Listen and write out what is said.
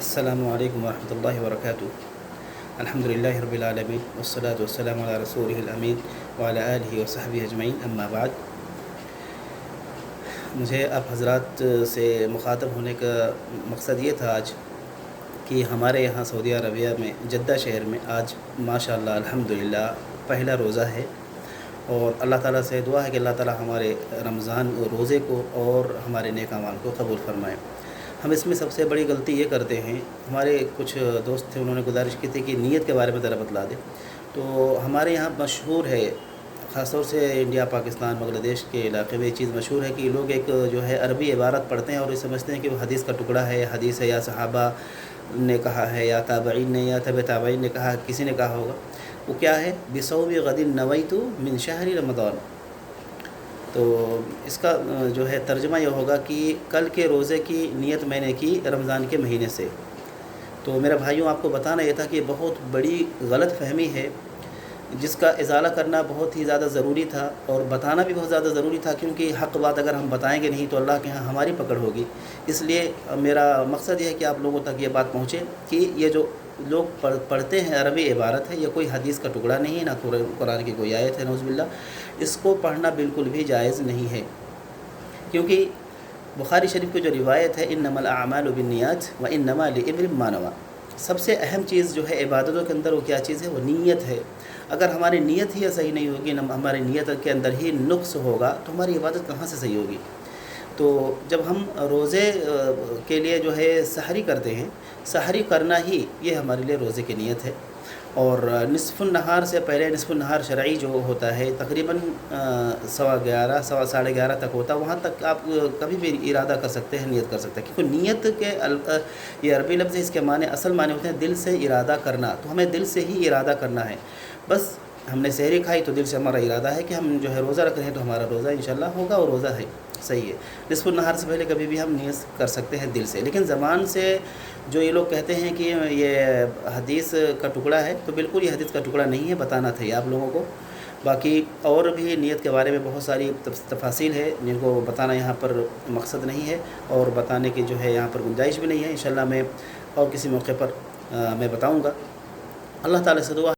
السلام علیکم ورحمۃ اللہ وبرکاتہ۔ الحمد للہ رب العالمین والصلاة والسلام علی رسولہ الامین وعلی آلہ وصحبہ اجمعین، اما بعد۔ مجھے آپ حضرات سے مخاطب ہونے کا مقصد یہ تھا آج کہ ہمارے یہاں سعودی عربیہ میں جدہ شہر میں آج ماشاءاللہ الحمدللہ پہلا روزہ ہے، اور اللہ تعالیٰ سے دعا ہے کہ اللہ تعالیٰ ہمارے رمضان روزے کو اور ہمارے نیک اعمال کو قبول فرمائے۔ ہم اس میں سب سے بڑی غلطی یہ کرتے ہیں، ہمارے کچھ دوست تھے، انہوں نے گزارش کی تھی کہ نیت کے بارے میں ذرا بتلا دیں۔ تو ہمارے یہاں مشہور ہے، خاص طور سے انڈیا، پاکستان، بنگلہ دیش کے علاقے میں یہ چیز مشہور ہے کہ لوگ ایک جو ہے عربی عبارت پڑھتے ہیں اور یہ سمجھتے ہیں کہ وہ حدیث کا ٹکڑا ہے، حدیث ہے، یا صحابہ نے کہا ہے، یا تابعین نے، یا تبع تابعین نے کہا، کسی نے کہا ہوگا۔ وہ کیا ہے؟ بصوم غد نویت من شہر رمضان۔ تو اس کا جو ہے ترجمہ یہ ہوگا کہ کل کے روزے کی نیت میں نے کی رمضان کے مہینے سے۔ تو میرے بھائیوں، آپ کو بتانا یہ تھا کہ یہ بہت بڑی غلط فہمی ہے، جس کا ازالہ کرنا بہت ہی زیادہ ضروری تھا، اور بتانا بھی بہت زیادہ ضروری تھا، کیونکہ حق بات اگر ہم بتائیں گے نہیں تو اللہ کے ہاں ہماری پکڑ ہوگی۔ اس لیے میرا مقصد یہ ہے کہ آپ لوگوں تک یہ بات پہنچے کہ یہ جو لوگ پڑھتے ہیں عربی عبارت ہے، یہ کوئی حدیث کا ٹکڑا نہیں ہے، نہ قرآن کی کوئی آیت ہے، نعوذ باللہ۔ اس کو پڑھنا بالکل بھی جائز نہیں ہے، کیونکہ بخاری شریف کی جو روایت ہے، انما الاعمال بالنیات وانما لامرئ ما نوى، سب سے اہم چیز جو ہے عبادتوں کے اندر وہ کیا چیز ہے؟ وہ نیت ہے۔ اگر ہماری نیت ہی صحیح نہیں ہوگی، ہماری نیت کے اندر ہی نقص ہوگا، تو ہماری عبادت کہاں سے صحیح ہوگی؟ تو جب ہم روزے کے لیے جو ہے سحری کرتے ہیں، سحری کرنا ہی یہ ہمارے لیے روزے کی نیت ہے۔ اور نصف النہار سے پہلے، نصف النہار شرعی جو ہوتا ہے تقریباً 11:15 11:30 تک ہوتا ہے، وہاں تک آپ کبھی بھی ارادہ کر سکتے ہیں، نیت کر سکتے ہیں، کیونکہ نیت کے یہ عربی لفظ ہے، اس کے معنی اصل معنی ہوتے ہیں دل سے ارادہ کرنا۔ تو ہمیں دل سے ہی ارادہ کرنا ہے، بس ہم نے سحری کھائی تو دل سے ہمارا ارادہ ہے کہ ہم جو ہے روزہ رکھ رہے ہیں، تو ہمارا روزہ انشاءاللہ ہوگا، اور روزہ ہے، صحیح ہے۔ نصف النہار سے پہلے کبھی بھی ہم نیت کر سکتے ہیں دل سے، لیکن زبان سے جو یہ لوگ کہتے ہیں کہ یہ حدیث کا ٹکڑا ہے، تو بالکل یہ حدیث کا ٹکڑا نہیں ہے، بتانا تھا یہ آپ لوگوں کو۔ باقی اور بھی نیت کے بارے میں بہت ساری تفاصیل ہے، جن کو بتانا یہاں پر مقصد نہیں ہے، اور بتانے کی جو ہے یہاں پر گنجائش بھی نہیں ہے۔ انشاءاللہ میں اور کسی موقع پر میں بتاؤں گا۔ اللہ تعالیٰ سے دعا